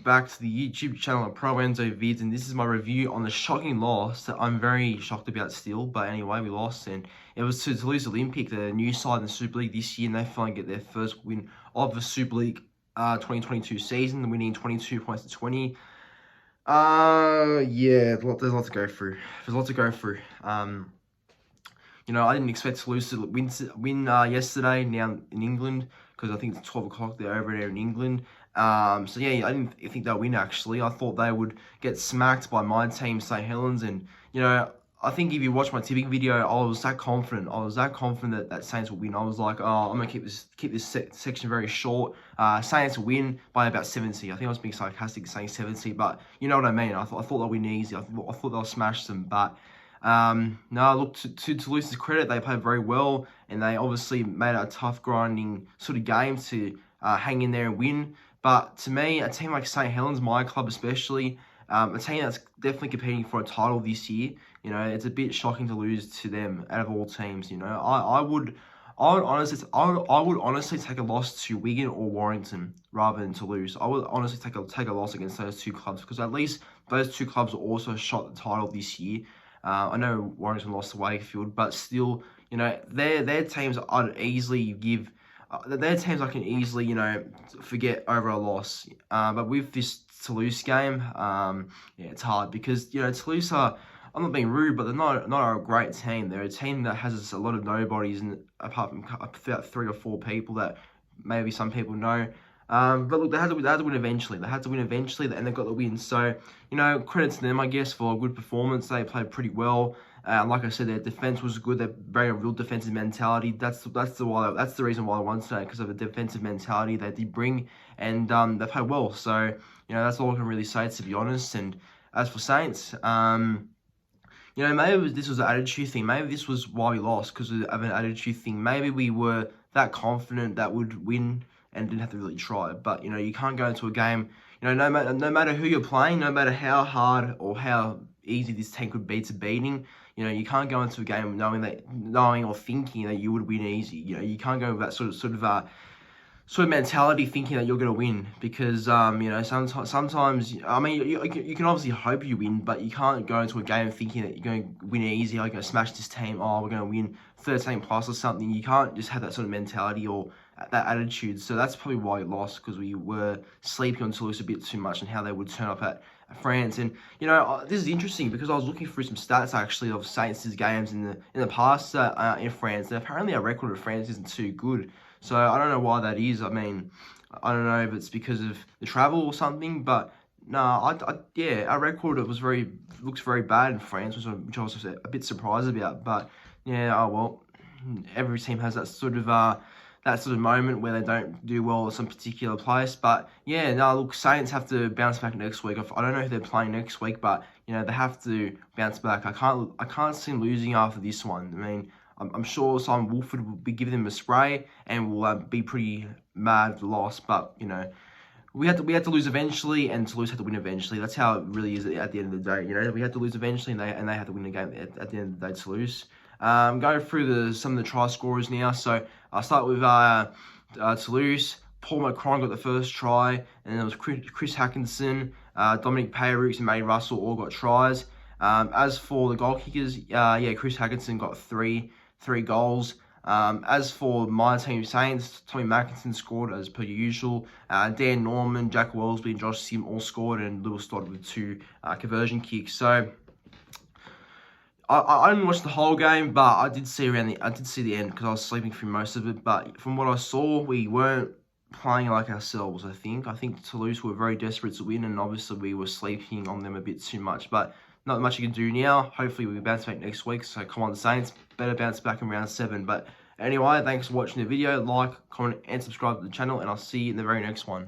back to the YouTube channel of Pro Enzo Vids, and this is my review on the shocking loss that I'm very shocked about still. But anyway, we lost, and it was to Toulouse Olympicue, the new side in the Super League this year, and they finally get their first win of the Super League 2022 season, winning 22 points to 20. Yeah, there's a lot to go through. You know, I didn't expect Toulouse to win yesterday now in England, because I think it's 12 o'clock. They're over there in England. So yeah, I didn't think they'll win, actually. I thought they would get smacked by my team, St Helens. And, you know, I think if you watch my tipping video, I was that confident. that Saints would win. I was like, oh, I'm going to keep this section very short. Saints will win by about 70. I think I was being sarcastic saying 70, but you know what I mean. I thought they'll win easy. I thought they'll smash them, but no, look, to Toulouse's credit, they played very well, and they obviously made it a tough, grinding sort of game to hang in there and win. But to me, a team like St Helens, my club especially, a team that's definitely competing for a title this year, you know, it's a bit shocking to lose to them out of all teams. You know, I would honestly take a loss to Wigan or Warrington rather than Toulouse. I would honestly take a loss against those two clubs, because at least those two clubs also shot the title this year. I know Warrington lost to Wakefield, but still, you know, they're teams I'd easily give. They're teams I can easily, you know, forget over a loss. But with this Toulouse game, yeah, it's hard, because, you know, Toulouse are, I'm not being rude, but they're not a great team. They're a team that has a lot of nobodies, and apart from about 3 or 4 people that maybe some people know. But look, they had to win eventually. And they got the win. So, you know, credit to them, I guess, for a good performance. They played pretty well. Like I said, their defense was good. They're very real defensive mentality. That's the reason why I won today, because of the defensive mentality they did bring, and they played well. So, you know, that's all I can really say, to be honest. And as for Saints, you know, maybe this was an attitude thing. Maybe this was why we lost, because of an attitude thing. Maybe we were that confident that would win and didn't have to really try. But, you know, you can't go into a game, you know, no matter who you're playing, no matter how hard or how easy this team could be to beating, you know, you can't go into a game knowing or thinking that you would win easy. You know, you can't go with that sort of mentality, thinking that you're going to win, because you know, sometimes I mean, you can obviously hope you win, but you can't go into a game thinking that you're going to win easy. You're going to smash this team. Oh, we're going to win 13 plus or something. You can't just have that sort of mentality or that attitude. So that's probably why we lost, because we were sleeping on Toulouse a bit too much and how they would turn up at France. And, you know, this is interesting, because I was looking through some stats actually of Saints' games in the past in France, and apparently our record of France isn't too good. So I don't know why that is. I mean, I don't know if it's because of the travel or something, but no, yeah, our record looks very bad in France, which I was a bit surprised about. But yeah, oh well, every team has that sort of moment where they don't do well at some particular place. But yeah, no, look, Saints have to bounce back next week. I don't know who they're playing next week, but you know, they have to bounce back. I can't see them losing after this one. I mean, I'm sure Simon Wolford will be giving them a spray and will be pretty mad at the loss. But you know, we had to lose eventually, and Toulouse had to win eventually. That's how it really is at the end of the day. You know, we had to lose eventually, and they had to win the game at the end of the day, Toulouse. Go through some of the try scorers now. So I'll start with Toulouse. Paul Macron got the first try, and then there was Chris Hackinson, Dominic Powrhouse, and Matty Russell all got tries. As for the goal kickers, yeah, Chris Hackinson got three goals. As for my team, Saints, Tommy Mackinson scored as per usual. Dan Norman, Jack Wellesby, and Josh Sim all scored, and Lewis Stodd with 2 conversion kicks. So I didn't watch the whole game, but I did see the end, because I was sleeping through most of it. But from what I saw, we weren't playing like ourselves. I think Toulouse were very desperate to win, and obviously we were sleeping on them a bit too much. But not much you can do now. Hopefully we bounce back next week. So come on, Saints, better bounce back in round 7. But anyway, thanks for watching the video. Like, comment, and subscribe to the channel, and I'll see you in the very next one.